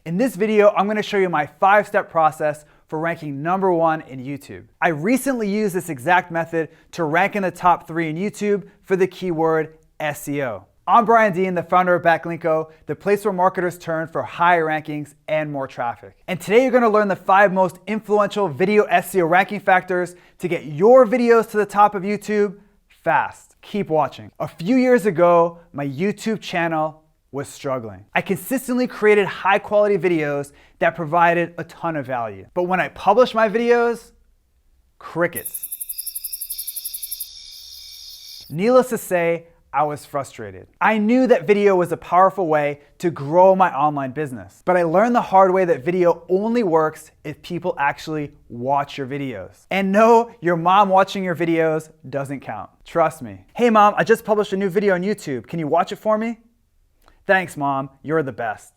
In this video, I'm gonna show you my 5-step process for ranking #1 in YouTube. I recently used this exact method to rank in the top 3 in YouTube for the keyword SEO. I'm Brian Dean, the founder of Backlinko, the place where marketers turn for high rankings and more traffic. And today you're gonna learn the 5 most influential video SEO ranking factors to get your videos to the top of YouTube fast. Keep watching. A few years ago, my YouTube channel was struggling. I consistently created high quality videos that provided a ton of value. But when I published my videos, crickets. Needless to say, I was frustrated. I knew that video was a powerful way to grow my online business, but I learned the hard way that video only works if people actually watch your videos. And no, your mom watching your videos doesn't count. Trust me. Hey mom, I just published a new video on YouTube. Can you watch it for me? Thanks mom, you're the best.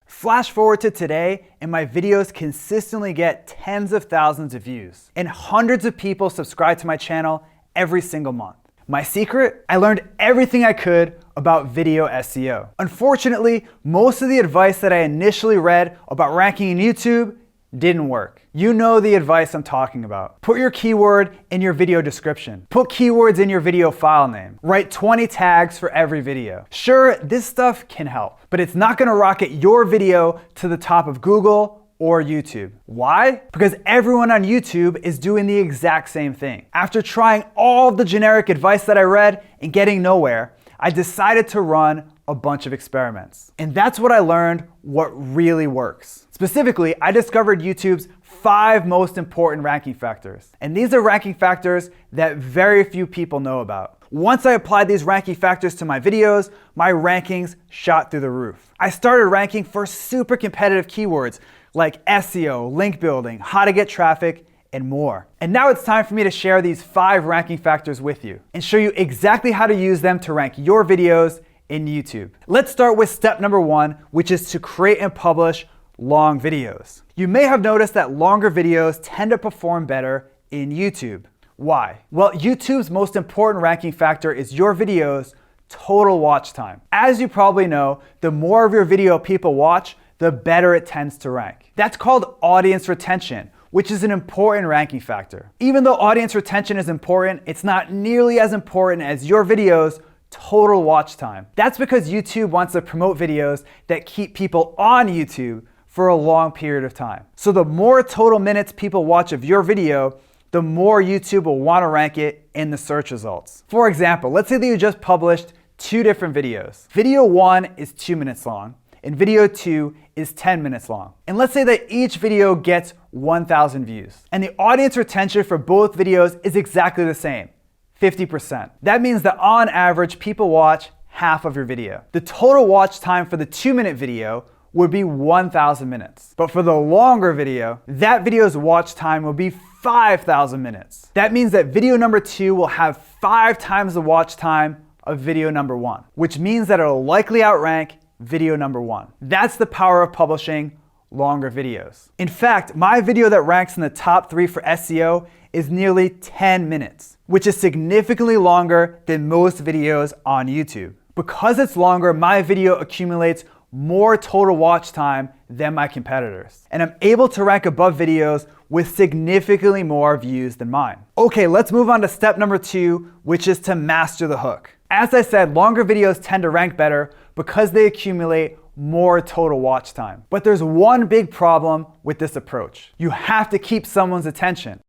Flash forward to today, and my videos consistently get tens of thousands of views, and hundreds of people subscribe to my channel every single month. My secret? I learned everything I could about video SEO. Unfortunately, most of the advice that I initially read about ranking in YouTube didn't work. You know the advice I'm talking about. Put your keyword in your video description. Put keywords in your video file name. Write 20 tags for every video. Sure, this stuff can help, but it's not gonna rocket your video to the top of Google or YouTube. Why? Because everyone on YouTube is doing the exact same thing. After trying all the generic advice that I read and getting nowhere, I decided to run a bunch of experiments. And that's what I learned what really works. Specifically, I discovered YouTube's 5 most important ranking factors. And these are ranking factors that very few people know about. Once I applied these ranking factors to my videos, my rankings shot through the roof. I started ranking for super competitive keywords like SEO, link building, how to get traffic, and more. And now it's time for me to share these 5 ranking factors with you and show you exactly how to use them to rank your videos in YouTube. Let's start with step number 1, which is to create and publish long videos. You may have noticed that longer videos tend to perform better in YouTube. Why? Well, YouTube's most important ranking factor is your video's total watch time. As you probably know, the more of your video people watch, the better it tends to rank. That's called audience retention, which is an important ranking factor. Even though audience retention is important, it's not nearly as important as your video's total watch time. That's because YouTube wants to promote videos that keep people on YouTube for a long period of time. So the more total minutes people watch of your video, the more YouTube will want to rank it in the search results. For example, let's say that you just published 2 different videos. Video 1 is 2 minutes long, and video 2 is 10 minutes long. And let's say that each video gets 1,000 views. And the audience retention for both videos is exactly the same, 50%. That means that on average, people watch half of your video. The total watch time for the 2-minute video would be 1,000 minutes. But for the longer video, that video's watch time will be 5,000 minutes. That means that video number 2 will have 5 times the watch time of video number 1, which means that it'll likely outrank video number 1. That's the power of publishing longer videos. In fact, my video that ranks in the top 3 for SEO is nearly 10 minutes, which is significantly longer than most videos on YouTube. Because it's longer, my video accumulates more total watch time than my competitors. And I'm able to rank above videos with significantly more views than mine. Okay, let's move on to step number 2, which is to master the hook. As I said, longer videos tend to rank better because they accumulate more total watch time. But there's one big problem with this approach. You have to keep someone's attention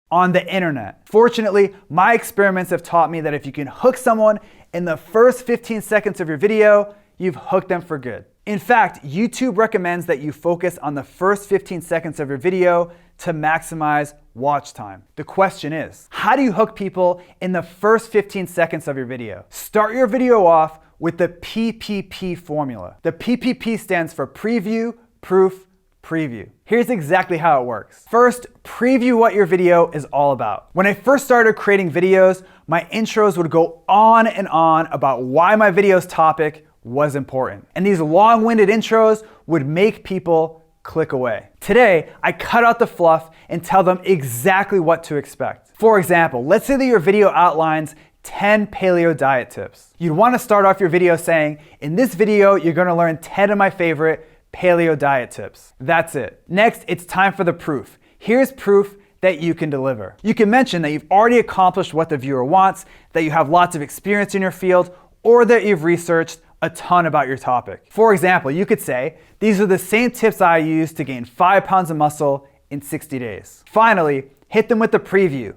on the internet. Fortunately, my experiments have taught me that if you can hook someone in the first 15 seconds of your video, you've hooked them for good. In fact, YouTube recommends that you focus on the first 15 seconds of your video to maximize watch time. The question is, how do you hook people in the first 15 seconds of your video? Start your video off with the PPP formula. The PPP stands for preview, proof, preview. Here's exactly how it works. First, preview what your video is all about. When I first started creating videos, my intros would go on and on about why my video's topic was important. And these long-winded intros would make people click away. Today, I cut out the fluff and tell them exactly what to expect. For example, let's say that your video outlines 10 paleo diet tips. You'd want to start off your video saying, in this video, you're going to learn 10 of my favorite paleo diet tips. That's it. Next, it's time for the proof. Here's proof that you can deliver. You can mention that you've already accomplished what the viewer wants, that you have lots of experience in your field, or that you've researched a ton about your topic. For example, you could say, these are the same tips I used to gain 5 pounds of muscle in 60 days. Finally, hit them with the preview.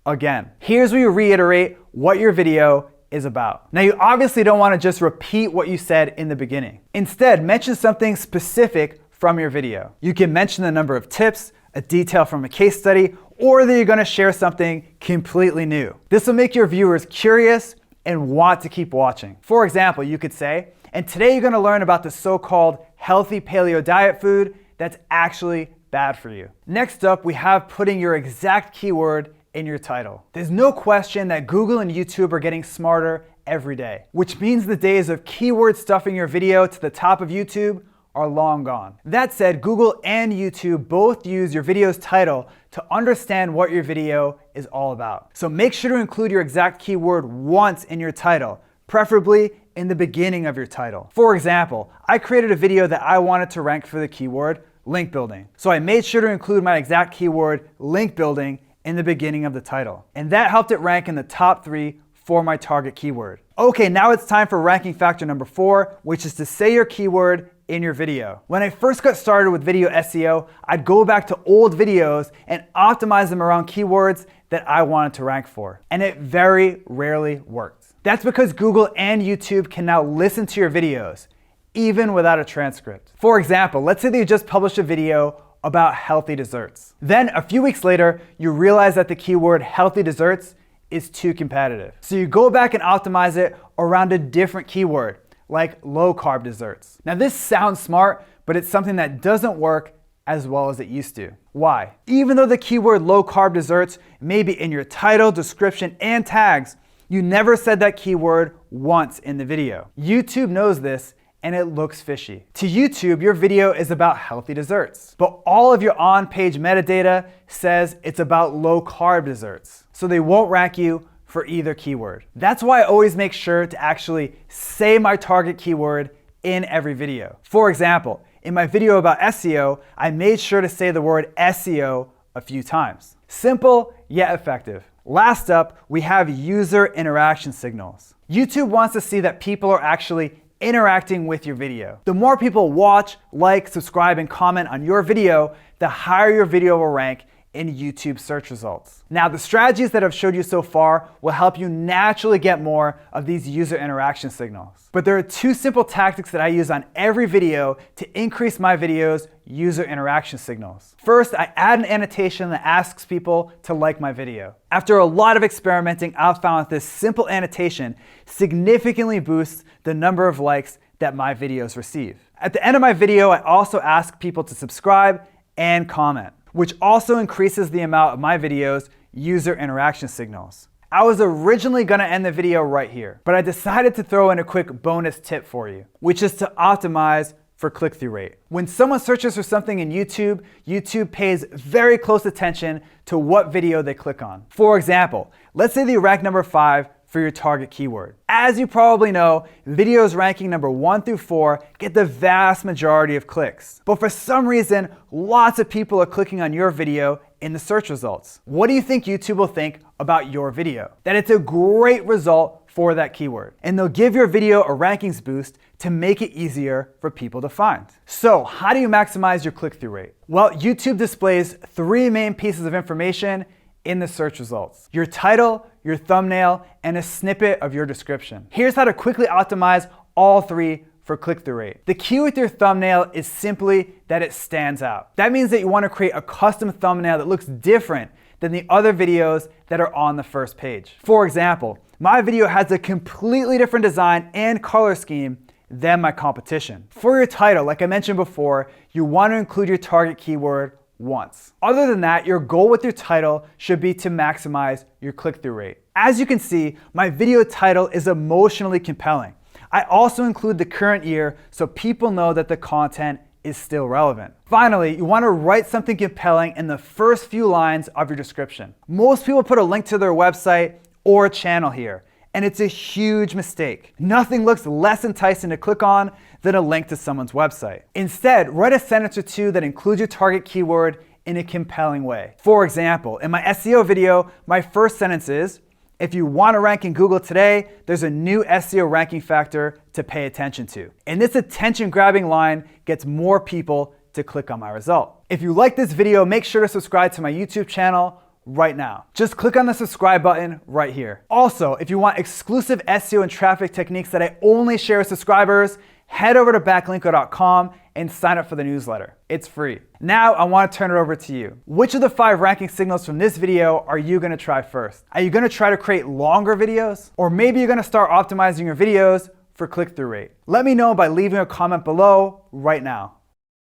Again, here's where you reiterate what your video is about. Now, you obviously don't want to just repeat what you said in the beginning. Instead, mention something specific from your video. You can mention the number of tips, a detail from a case study, or that you're going to share something completely new. This will make your viewers curious and want to keep watching. For example, you could say, and today you're going to learn about the so-called healthy paleo diet food that's actually bad for you. Next up, we have putting your exact keyword in your title. There's no question that Google and YouTube are getting smarter every day, which means the days of keyword stuffing your video to the top of YouTube are long gone. That said, Google and YouTube both use your video's title to understand what your video is all about. So make sure to include your exact keyword once in your title, preferably in the beginning of your title. For example, I created a video that I wanted to rank for the keyword link building. So I made sure to include my exact keyword link building in the beginning of the title. And that helped it rank in the top 3 for my target keyword. Okay, now it's time for ranking factor number 4, which is to say your keyword in your video. When I first got started with video SEO, I'd go back to old videos and optimize them around keywords that I wanted to rank for. And it very rarely worked. That's because Google and YouTube can now listen to your videos, even without a transcript. For example, let's say that you just published a video about healthy desserts. Then a few weeks later, you realize that the keyword healthy desserts is too competitive. So you go back and optimize it around a different keyword, like low carb desserts. Now this sounds smart, but it's something that doesn't work as well as it used to. Why? Even though the keyword low carb desserts may be in your title, description, and tags, you never said that keyword once in the video. YouTube knows this, and it looks fishy. To YouTube, your video is about healthy desserts, but all of your on-page metadata says it's about low-carb desserts, so they won't rank you for either keyword. That's why I always make sure to actually say my target keyword in every video. For example, in my video about SEO, I made sure to say the word SEO a few times. Simple, yet effective. Last up, we have user interaction signals. YouTube wants to see that people are actually interacting with your video. The more people watch, like, subscribe, and comment on your video, the higher your video will rank in YouTube search results. Now, the strategies that I've showed you so far will help you naturally get more of these user interaction signals. But there are 2 simple tactics that I use on every video to increase my video's user interaction signals. First, I add an annotation that asks people to like my video. After a lot of experimenting, I've found that this simple annotation significantly boosts the number of likes that my videos receive. At the end of my video, I also ask people to subscribe and comment, which also increases the amount of my video's user interaction signals. I was originally gonna end the video right here, but I decided to throw in a quick bonus tip for you, which is to optimize for click-through rate. When someone searches for something in YouTube, YouTube pays very close attention to what video they click on. For example, let's say that you rank number 5 for your target keyword. As you probably know, videos ranking number 1 through 4 get the vast majority of clicks. But for some reason, lots of people are clicking on your video in the search results. What do you think YouTube will think about your video? That it's a great result for that keyword. And they'll give your video a rankings boost to make it easier for people to find. So how do you maximize your click-through rate? Well, YouTube displays 3 main pieces of information in the search results: your title, your thumbnail, and a snippet of your description. Here's how to quickly optimize all 3 for click-through rate. The key with your thumbnail is simply that it stands out. That means that you want to create a custom thumbnail that looks different than the other videos that are on the first page. For example, my video has a completely different design and color scheme than my competition. For your title, like I mentioned before, you want to include your target keyword once. Other than that, your goal with your title should be to maximize your click-through rate. As you can see, my video title is emotionally compelling. I also include the current year so people know that the content is still relevant. Finally, you want to write something compelling in the first few lines of your description. Most people put a link to their website or channel here, And it's a huge mistake. Nothing looks less enticing to click on than a link to someone's website. Instead, write a sentence or two that includes your target keyword in a compelling way. For example, in my SEO video, my first sentence is, if you want to rank in Google today, there's a new SEO ranking factor to pay attention to. And this attention-grabbing line gets more people to click on my result. If you like this video, make sure to subscribe to my YouTube channel right now. Just click on the subscribe button right here. Also, if you want exclusive SEO and traffic techniques that I only share with subscribers, head over to backlinko.com and sign up for the newsletter. It's free. Now I want to turn it over to you. Which of the 5 ranking signals from this video are you going to try first? Are you going to try to create longer videos? Or maybe you're going to start optimizing your videos for click-through rate? Let me know by leaving a comment below right now.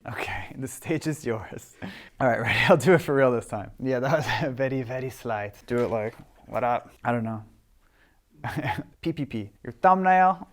Okay, the stage is yours. All right, ready? I'll do it for real this time. Yeah, that was very, very slight. Do it like, what up? I don't know. PPP, your thumbnail.